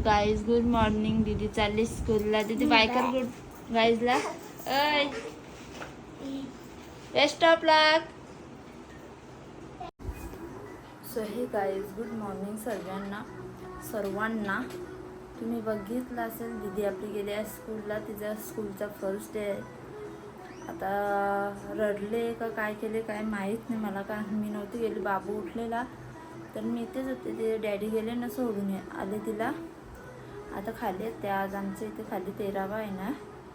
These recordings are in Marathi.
तर गाईज गुड मॉर्निंग. दीदी चालली स्कूलला. दीदी बाय कर गुड गाईजला. अय best of luck. So hey guys good morning सर्वांना. तुम्ही बघितलं असेल दीदी आपली गेली आहे स्कूलला. तिचा स्कूलचा फर्स्ट डे आहे. आता रडले का काय केले काय माहीत नाही मला, कारण मी नव्हती गेली. बाबू उठलेला तर मी इथेच होते. ते डॅडी गेले ना सोडून आले तिला. आता खाली आहेत त्या. आज आमच्या इथे खाली 13वा आहे ना,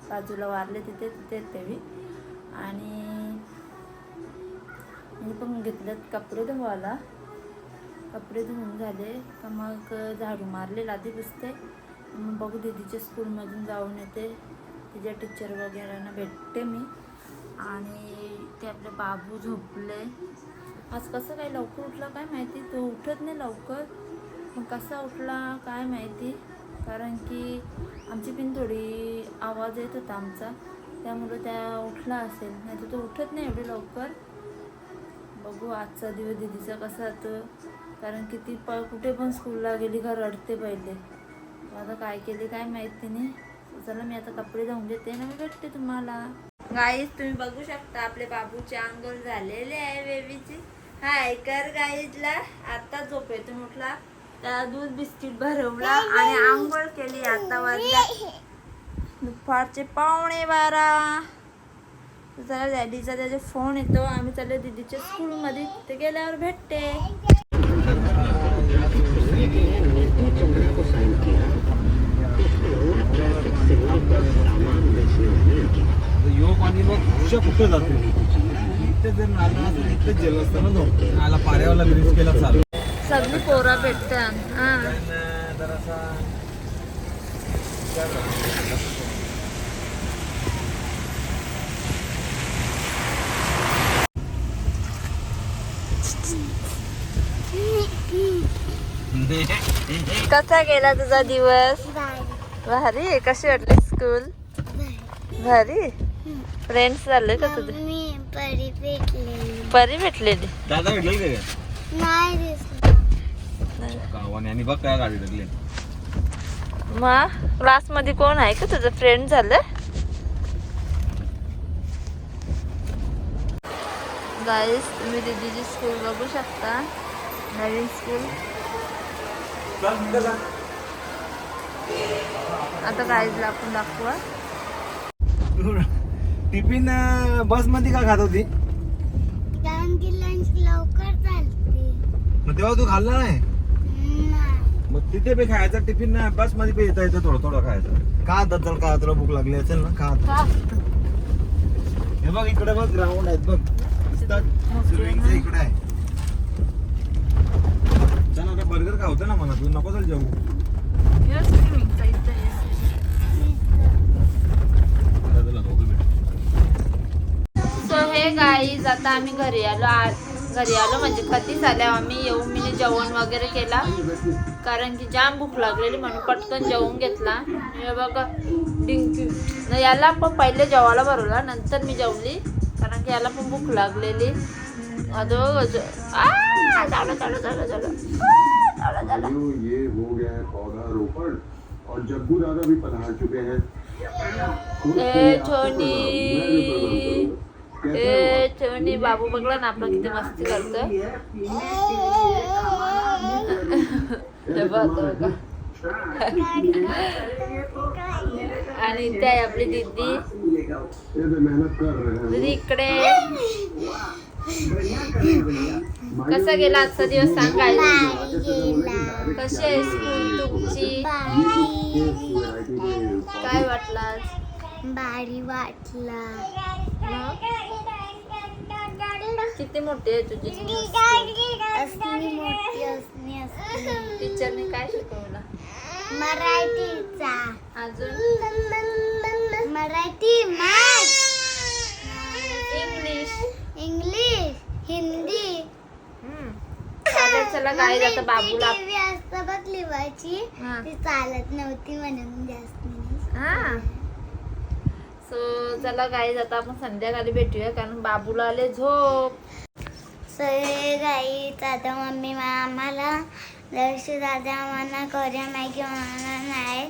बाजूला वारले तिथे तेवी. आणि मी पण घेतलेत कपडे धुवायला. कपडे धुवून झाले का मग झाडू मारले, लादी पुसते. मग बघू दीदीच्या स्कूलमधून जाऊन येते. तिच्या टीचर वगैरेंना भेटते मी. आणि ते आपले बाबू झोपले. आज कसं काय लवकर उठला काय माहिती. तो उठत नाही लवकर, मग कसा उठला काय माहिती. कारण की आमची पण थोडी आवाज येत होता आमचा, त्यामुळे त्या उठला असेल. नाही तर तो उठत नाही एवढे लवकर. बघू आजचा दिवस दीदीचा कसा जातो, कारण की ती कुठे पण स्कूलला गेली का रडते पहिले. आता काय केले काय माहिती नाही. चला मी आता कपडे धुवून देते ना, मी भेटते तुम्हाला. गाईज तुम्ही बघू शकता आपले बाबूचे अंघोळ झालेले आहे बेबीची. हाय कर गाईजला. आता झोपेतून उठला, त्याला दूध बिस्किट भरवला आणि आंघोळ केली. आता वाजले दुपारचे 11:15. जरा डॅडीचा त्याचा फोन येतो. आम्ही चालले दीदीच्या स्कूलमध्ये, ते गेल्यावर भेटते. पाणी बघ कुठं जातो. इथे जर नाला असेल इथे जेल असतं ना, नाला पाऱ्यावाला ब्रिज केला चालू. सगळी पोरा भेटतात. जरासा कसा गेला तुझा दिवस? भारी. कशी वाटली स्कूल? भारी. फ्रेंड्स झाले का तुझे? परी भेटलेली. दादा भेटले का गावाने? आणि बघ काय गाडी लागली. मग क्लास मध्ये कोण आहे का तुझं फ्रेंड झालं? गाईस तुम्ही दीदीची स्कूल बघू शकता, नवीन स्कूल. आता गाईजला आपण दाखवा. टिफिन बस मध्ये का खात होती? लंच लवकर चालते. मग तेव्हा तू खाल्ला नाही? मग तिथे बी खायचा टिफिन. बस मध्ये बी येता येतं थोडं थोडं खायचं. का आता चल, का तुला भूक लागली असेल ना, खा. हे बघ इकडे बघ ग्राउंड आहेत बघ, स्विमिंगचं इकडे आहे. चल आता बर्गर खावतं ना मला, तू नको चल जाऊ. सो हे गाईज आता आम्ही घरी आलो म्हणजे कधीच आल्या आम्ही. येऊन मी जेवण वगैरे केला, कारण की जाम भूक लागलेली म्हणून पटकन जेवून घेतला. हे बघा डिंकी याला पण पहिले जेवायला भरवला, नंतर मी जेवली, कारण की याला पण भूक लागलेली. ये हो गया है पौधारोपण और जग्गू दादा भी पधार चुके हैं. छोनी बाबू बघला ना आपला किती मस्ती करतो. आणि त्या आपली दीदी. मेहनत कर रहे हैं. दीदी इकडे. कसा गेला आजचा दिवस सांग काय? कशी आहे स्कूल तुमची? काय वाटलं आज? भारी वाटला. किती मोठी आहे तुझी स्कूल? असली मोठी असली असली. टीचरने काय शिकवलं? मराठीचा. अजून मराठी, मॅथ्स, इंग्लिश, हिंदी. चालेल. चला गाईज आता बाबूला असतं बघ लिवायची, ती चालत नव्हती म्हणून जास्त नाही. सो चला गाईज आता आपण संध्याकाळी भेटूया, कारण बाबूला आले झोप. सगळे गाईच आता मम्मी आम्हाला दर्श दादा आम्हाला करूया मॅगी आहे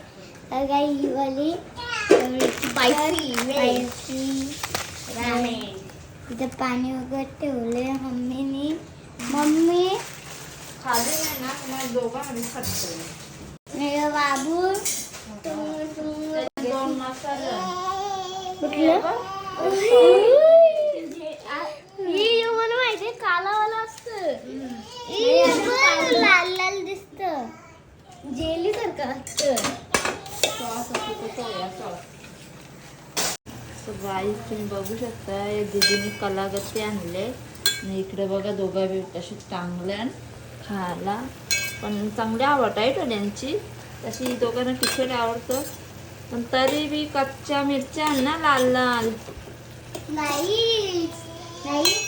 बघा ही वाली स्पायसी रामेन. तिथं पाणी वगैरे ठेवले मम्मीनी. मम्मी खाली नाही ना तुम्हाला दोघांमध्ये खर्च मेरा बाबू दोन मसाले कुठलं मला माहिती कालावाला असतं लाल लाल दिसत जेली सारखं असतं. सॉस असतो सोया सॉस. सो गाईस तुम्ही बघू शकता या दीदीने कलागत्ते आणले आणि इकडे बघा दोघा बी कशी चांगल्या खायला पण चांगली आवड आहे त्यांची. तशी दोघांना तिखट आवडतं पण तरी बी कच्च्या मिरच्या ना लाल लाल. नाही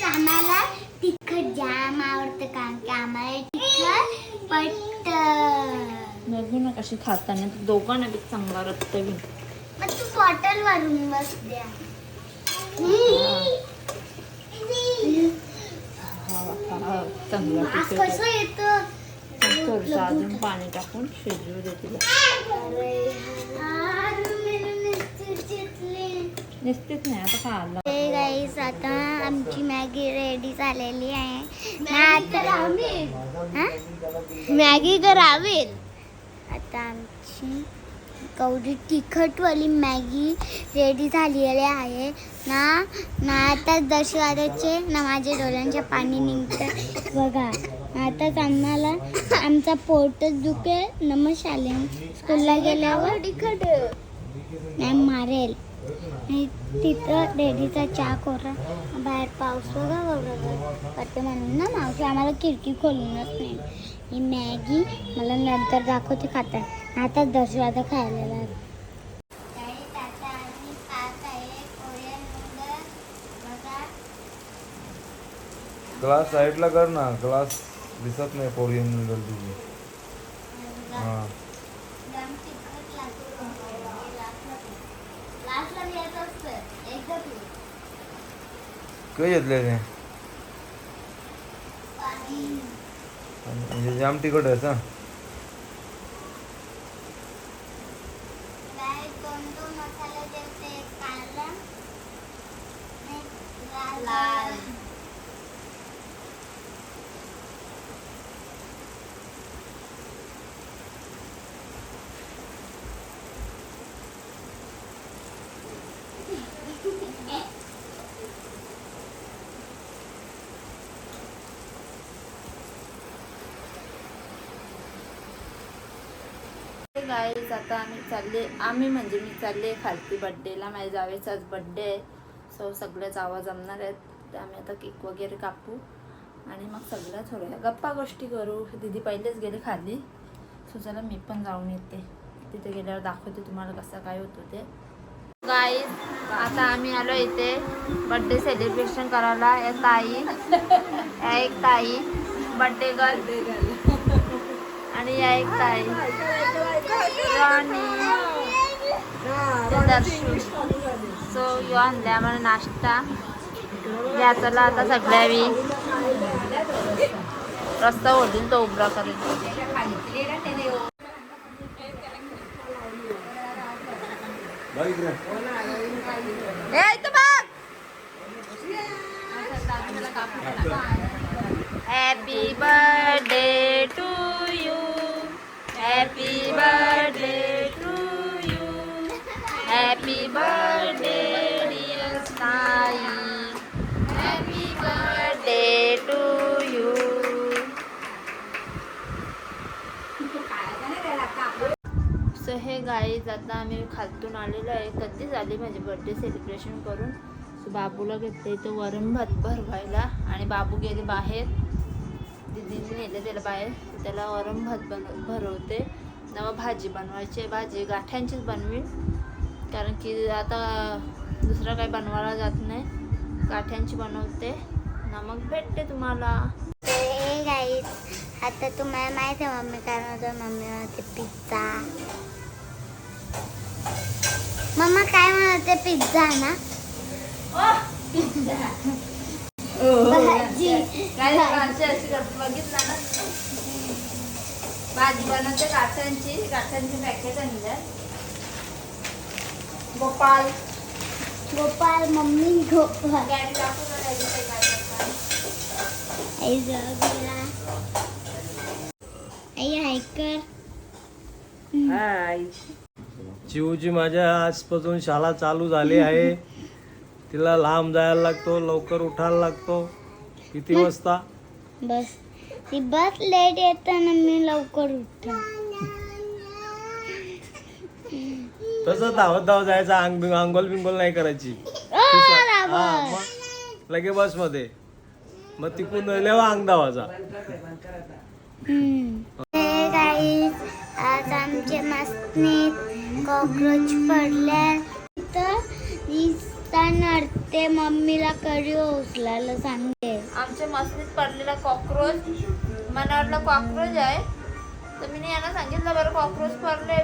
आम्हाला तिखट जाम आवडतं कारण की आम्हाला तिखट पटतं. बघू ना कशी खाताना दोघांना बी चांगला रक्त बी. मग तू बॉटल वरून बस द्या. चांगला आज तिखट कसं येतं थोडंसं अजून पाणी टाकून शिजवू दे तिला. निसतेच नाही आता खायला. हे गाईस आता आमची मॅगी रेडी झालेली आहे मॅगी करावी. आता आमची कवडी तिखटवाली मॅगी रेडी झालेली आहे ना आता दशवाद्याचे ना माझ्या डोळ्यांचे पाणी निघतं बघा. आताच आम्हाला आमचा पोटच दुखेल ना मग शालेय स्कूलला गेल्यावर तिखट नाही मारेल. तिथं रेडीचा चहा कोरा बाहेर पाऊस बघा पडते म्हणून ना मावशी आम्हाला खिडकी खोलूनच नाही. ही मॅगी मला नंतर दाखवते खातात. आता 10 वाजता खायला लागेल. ग्लास साईडला कर ना ग्लास दिसत नाही कोरियन नूडल तुझी. हां काय घेतले ते म्हणजे जाम तिखट आहे का? गाईज आता आम्ही म्हणजे मी चालले खालती बड्डेला. माझ्या जावेचाच बड्डे आहे. सो सगळ्याच आवाज जमणार आहेत. तर आम्ही आता केक वगैरे कापू आणि मग सगळ्या थोड्या गप्पा गोष्टी करू. दीदी पहिलेच गेले खाली. सो चला मी पण जाऊन येते. तिथे गेल्यावर दाखवते तुम्हाला कसं काय होतं ते. गाईज आता आम्ही आलो इथे बड्डे सेलिब्रेशन करायला. या ताई एक ताई बड्डे गर्ल आणि या एक ताई राणी दर्शू. सो यो आणल्या मला नाश्ता या. चला आता सगळ्यावी रस्ता ओढून तो उभा करेल. Happy birthday to you. Happy birthday to you. Happy birthday dear Sai. Happy birthday to you. So hey guys आता आम्ही खालतून आलेलो आहे. कधीच आली माझे बर्थडे सेलिब्रेशन करून. सो बाबूला घेतले इथं वरण भात भरवायला आणि बाबू गेले बाहेर. दीदीने नेले त्याला बाहेर. त्याला वरण भात भरवते. नवा भाजी बनवायची. भाजी गाठ्यांचीच बनवीन कारण की आता दुसरं काही बनवायला जात नाही. गाठ्यांची बनवते ना मग भेटते तुम्हाला. हे गाईस आता तुम्हाला माहिती आहे मम्मी काय म्हणतो. मम्मी म्हणते पिझ्झा. मम्मा काय म्हणते पिझ्झा ना. भाजी बघितला ना भाजी बनवते गाठांची पॅकेट आणल्या. गोपाल गोपाल मम्मी गोपाल गॅस टाकून करायचं ते काय करतात. आई जगला आई हायकर हाय. चिवची माझ्या आजपासून शाळा चालू झाली आहे. तिला लांब जायला लागतो, लवकर उठायला लागतो. किती वाजता? बस ती बस लेट येताना मी लवकर उठतो. तसं धावत धावत जायचं, अंघोल बिंगोल नाही करायची. हा, मग लगे बस मध्ये मग तिकडून लेवा अंग धावाचा. आज आमच्या मस्तीत कॉक्रोच पडल्या तर नडते मम्मीला कडी उचलायला सांगते. आमच्या मस्तीत पडलेला कॉक्रोच, मला वाटलं कॉक्रोच आहे तर मी यांना सांगितलं बरं कॉक्रोच पडले,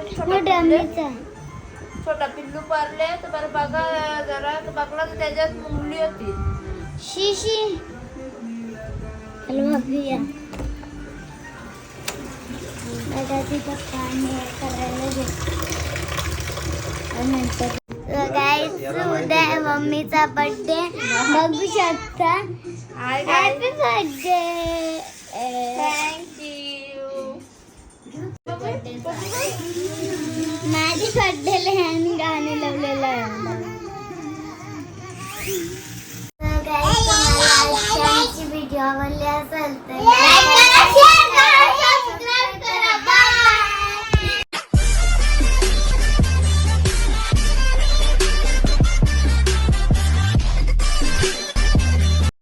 छोटा पिल्लू पडले तर बरं बघा जरा. तर बघला तर त्याच्यात मुंगली होती. शिशी हॅलो बघूया दादा तिथं पाणी करायला नंतर उद्या आहे मम्मीचा बर्थडे बघू शकता. Happy birthday. थँक्यू. माझी बर्थडेला ह्याने गाणे लावलेलं आहे. व्हिडिओ आवडली असेल तर